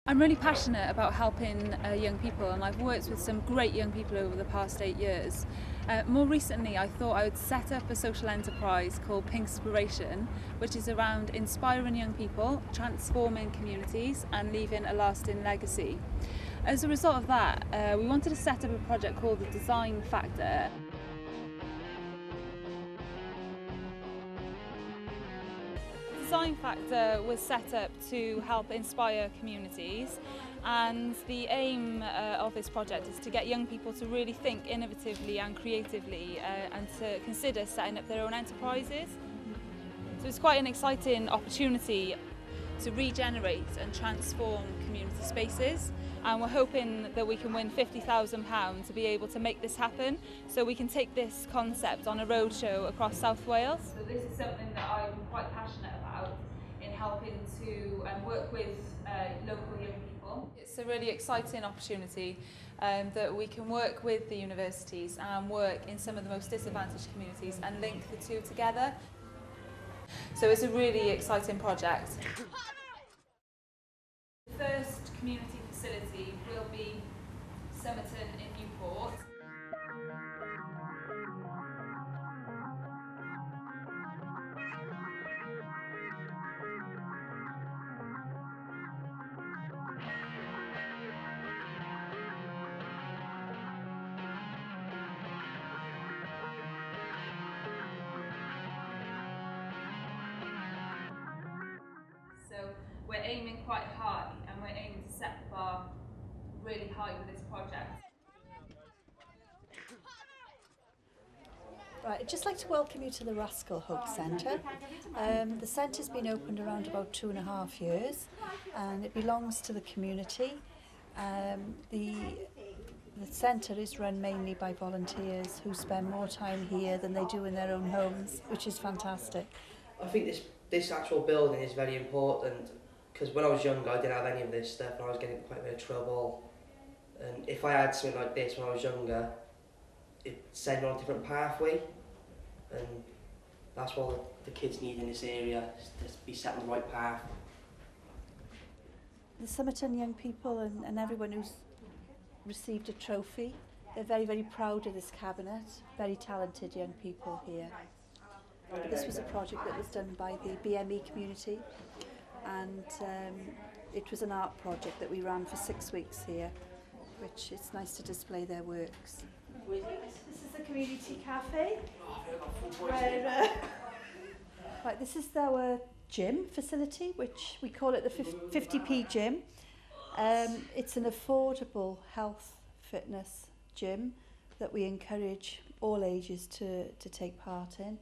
I'm really passionate about helping young people, and I've worked with some great young people over the past 8 years. More recently, I thought I would set up a social enterprise called Pinkspiration, which is around inspiring young people, transforming communities and leaving a lasting legacy. As a result of that, we wanted to set up a project called the Design Factor. Design Factor was set up to help inspire communities, and the aim of this project is to get young people to really think innovatively and creatively and to consider setting up their own enterprises. So it's quite an exciting opportunity to regenerate and transform community spaces, and we're hoping that we can win £50,000 to be able to make this happen, so we can take this concept on a roadshow across South Wales. So this is something that I'm quite passionate about, in helping to work with local young people. It's a really exciting opportunity that we can work with the universities and work in some of the most disadvantaged communities and link the two together. So it's a really exciting project. The first community facility will be Somerton in Newport. So we're aiming quite high, and we're aiming to set the bar really high with this project. Right, I'd just like to welcome you to the Rascal Hub Centre. The centre's been opened around about 2.5 years, and it belongs to the community. The centre is run mainly by volunteers who spend more time here than they do in their own homes, which is fantastic. I think this actual building is very important, because when I was younger I didn't have any of this stuff and I was getting quite a bit of trouble, and if I had something like this when I was younger, it sent me on a different pathway, and that's what the kids need in this area, is to be set on the right path. The Somerton young people and everyone who's received a trophy, they're very, very proud of this cabinet. Very talented young people here. This was a project that was done by the BME community, and it was an art project that we ran for 6 weeks here, which it's nice to display their works. This is the community cafe. Right, this is our gym facility, which we call it the 50p gym. It's an affordable health fitness gym that we encourage all ages to take part in.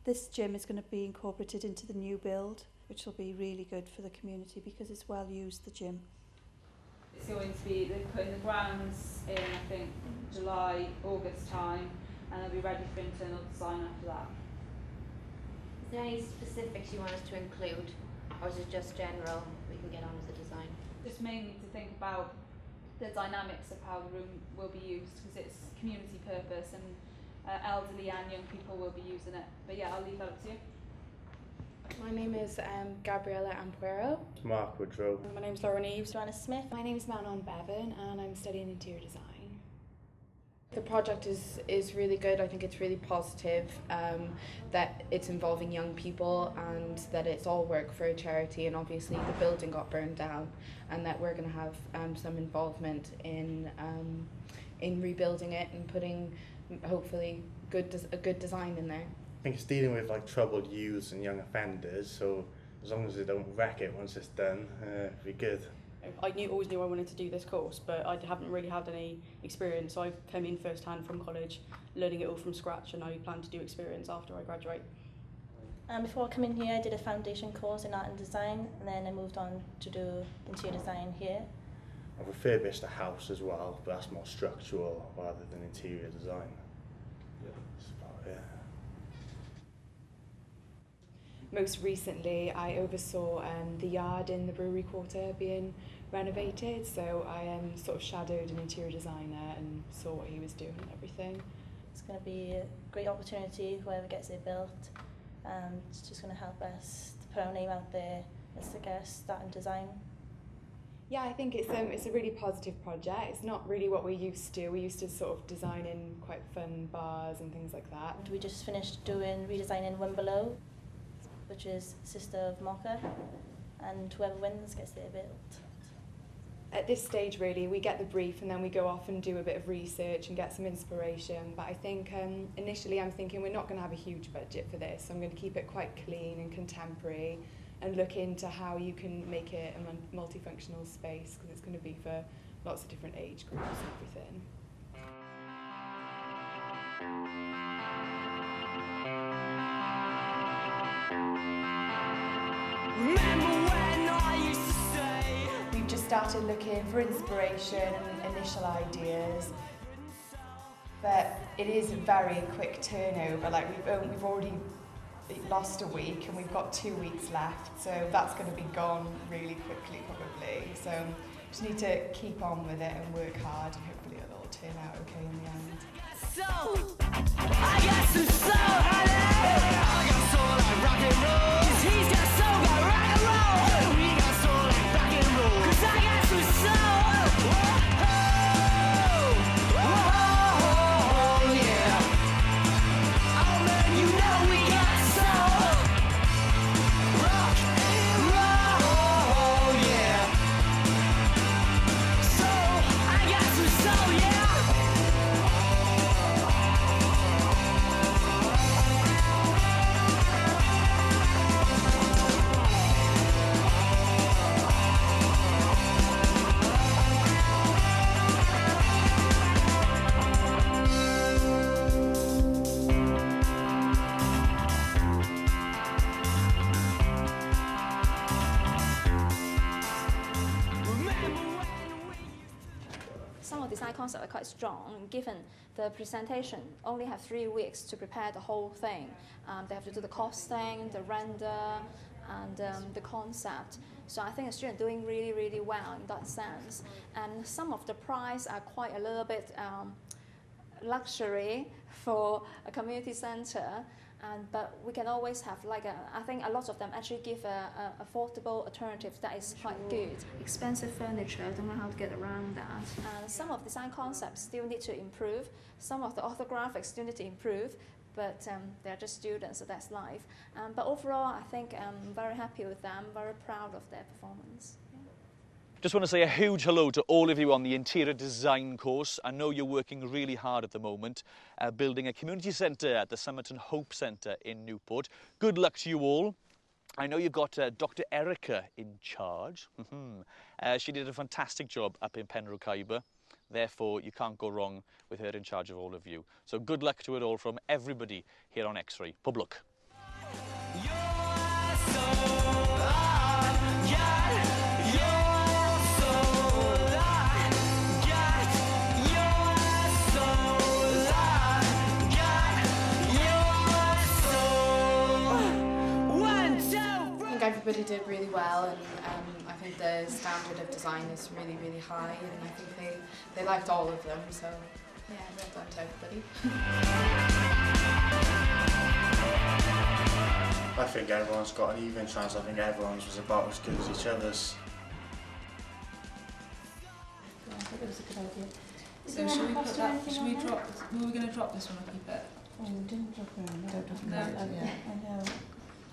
This gym is going to be incorporated into the new build, which will be really good for the community because it's well used, the gym. It's going to be, they're putting the grounds in, I think, July, August time, and they'll be ready for internal design after that. Is there any specifics you want us to include, or is it just general, we can get on with the design? Just mainly to think about the dynamics of how the room will be used, because it's community purpose and elderly and young people will be using it. But yeah, I'll leave that up to you. My name is Gabriella Ampuero. Mark Woodrow. My name's Lauren Eves. Joanna Smith. My name is Manon Bevan and I'm studying interior design. The project is really good. I think it's really positive that it's involving young people and that it's all work for a charity, and obviously the building got burned down, and that we're going to have some involvement in rebuilding it and putting hopefully a good design in there. I think it's dealing with like troubled youths and young offenders, so as long as they don't wreck it once it's done, it'll be good. I always knew I wanted to do this course, but I haven't really had any experience, so I've come in first hand from college, learning it all from scratch, and I plan to do experience after I graduate. Before coming here, I did a foundation course in art and design, and then I moved on to do interior design here. I've refurbished a house as well, but that's more structural rather than interior design. That's about it. Most recently I oversaw the yard in the brewery quarter being renovated, so I sort of shadowed an interior designer and saw what he was doing and everything. It's going to be a great opportunity, whoever gets it built, and it's just going to help us to put our name out there as to get us starting design. Yeah, I think it's a really positive project. It's not really what we used to. We used to sort of design in quite fun bars and things like that. We just finished redesigning One Below, which is sister of Mocha, and whoever wins gets their built. At this stage, really, we get the brief and then we go off and do a bit of research and get some inspiration. But I think initially I'm thinking we're not going to have a huge budget for this. I'm going to keep it quite clean and contemporary and look into how you can make it a multifunctional space, because it's going to be for lots of different age groups and everything. We've just started looking for inspiration and initial ideas, but it is a very quick turnover. Like we've already lost a week and we've got 2 weeks left, so that's going to be gone really quickly probably. So just need to keep on with it and work hard, and hopefully it'll all turn out okay in the end. So I got some soul, honey. I got soul like rock and roll. 'Cause he's got soul like rock and roll. We got soul like rock and roll. 'Cause I got some soul. Some of the design concepts are quite strong, given the presentation only have 3 weeks to prepare the whole thing. They have to do the costing, the render, and the concept. So I think the students are doing really, really well in that sense. And some of the price are quite a little bit luxury for a community center. But we can always have I think a lot of them actually give a affordable alternative that is quite good. Expensive furniture, I don't know how to get around that. And some of the design concepts still need to improve. Some of the orthographics still need to improve, but they're just students, so that's life. But overall, I think I'm very happy with them, very proud of their performance. Just want to say a huge hello to all of you on the interior design course. I know you're working really hard at the moment, building a community centre at the Somerton Hope Centre in Newport. Good luck to you all. I know you've got Dr. Erica in charge. She did a fantastic job up in Penrhw Khyber. Therefore, you can't go wrong with her in charge of all of you. So good luck to it all from everybody here on X-Ray. Pub luck. Everybody did really well, and I think the standard of design is really, really high, and I think they liked all of them, so yeah, well done to everybody. I think everyone's got an even chance. I think everyone's was about as good as each other's. Yeah, I think it was a good idea. So should we put that, should we drop, were we going to drop this one or keep it? Oh, we didn't drop it. No. I know.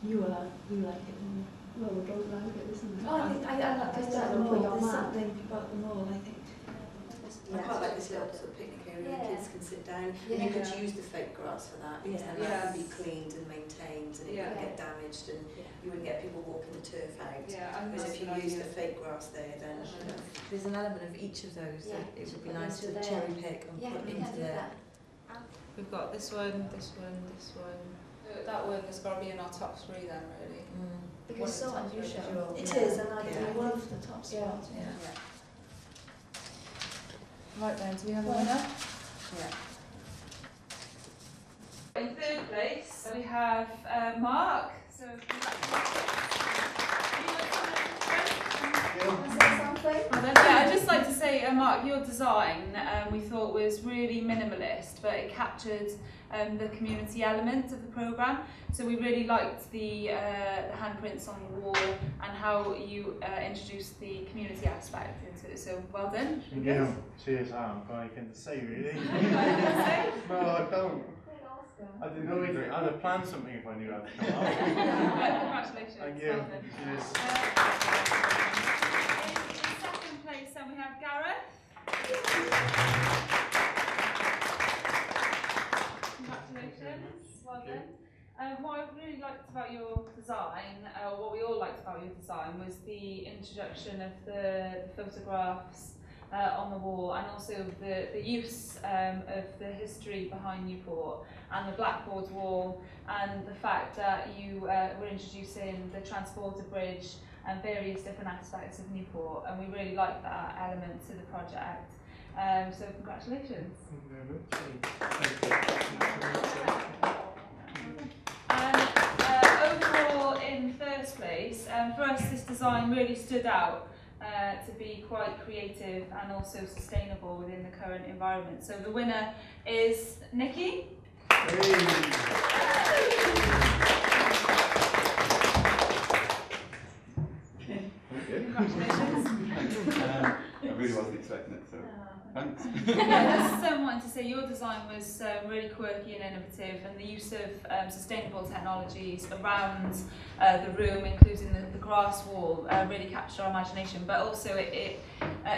You like it, didn't you? Well, we don't like it, isn't it? Oh, I like this mall. There's something about the mall, I think. I quite like this little sort of picnic area where kids can sit down. Yeah. You could use the fake grass for that, because then that would be cleaned and maintained, and it wouldn't get damaged, and you wouldn't get people walking the turf out. Whereas if you use the fake grass there, then there's an element of each of those that it would be nice to cherry pick and put into there. We've got this one, this one, this one. That one has got to be in our top 3 then, really. Because it's so unusual. It Yeah. is, and I love the top spot. Yeah. Right then, do we have a winner? Yeah. In 3rd place, we have Mark. So, Say something? I'd just like to say Mark, your design we thought was really minimalist, but it captured the community element of the programme. So we really liked the handprints on the wall and how you introduced the community aspect into it. So well done. Yeah. Cheers. I haven't got anything to say really. No, I don't. I didn't know either. I'd have planned something if I knew how to come out. Congratulations. Thank you. Well done. Cheers. In second place, then we have Gareth. Congratulations. Well done. What I really liked about your design, what we all liked about your design, was the introduction of the photographs on the wall, and also the use of the history behind Newport and the blackboard wall, and the fact that you were introducing the transporter bridge and various different aspects of Newport, and we really liked that element to the project. So congratulations. And overall, in first place, for us this design really stood out to be quite creative and also sustainable within the current environment. So the winner is Nikki. Congratulations. I really wasn't expecting it, so thanks. That's so wanted to say your design was really quirky and innovative, and the use of sustainable technologies around the room, including the grass wall, really captured our imagination. But also it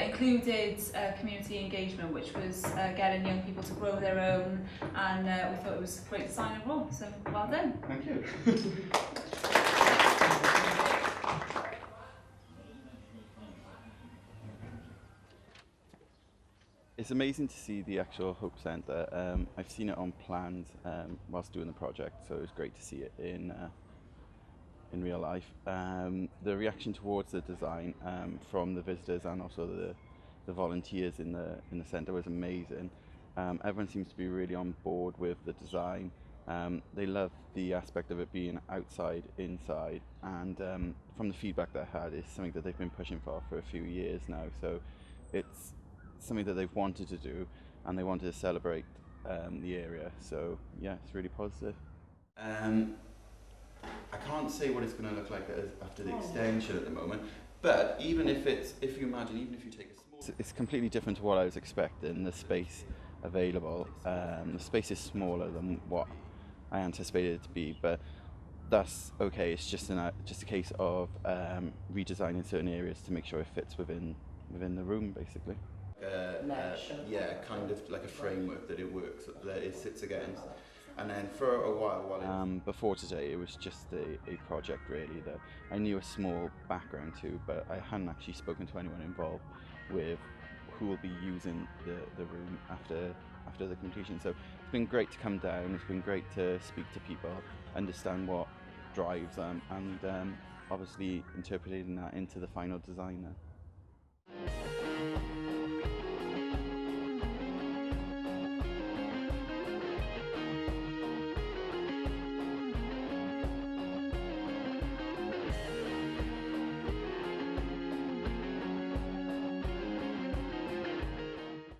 included community engagement, which was getting young people to grow their own, and we thought it was a great design overall. So well done. Thank you. It's amazing to see the actual Hope Centre. I've seen it on plans whilst doing the project, so it was great to see it in real life. The reaction towards the design from the visitors and also the volunteers in the centre was amazing. Everyone seems to be really on board with the design. They love the aspect of it being outside, inside, and from the feedback that I had, it's something that they've been pushing for a few years now. So it's something that they've wanted to do, and they wanted to celebrate the area. So yeah, it's really positive. I can't say what it's going to look like after the extension at the moment, but even if you take a small... It's completely different to what I was expecting, the space available. The space is smaller than what I anticipated it to be, but that's okay. It's just a case of redesigning certain areas to make sure it fits within the room, basically. Yeah, kind of like a framework that it works, that it sits against. And then for a while before today, it was just a project really that I knew a small background to, but I hadn't actually spoken to anyone involved with who will be using the room after the completion. So it's been great to come down, it's been great to speak to people, understand what drives them, and obviously interpreting that into the final design there.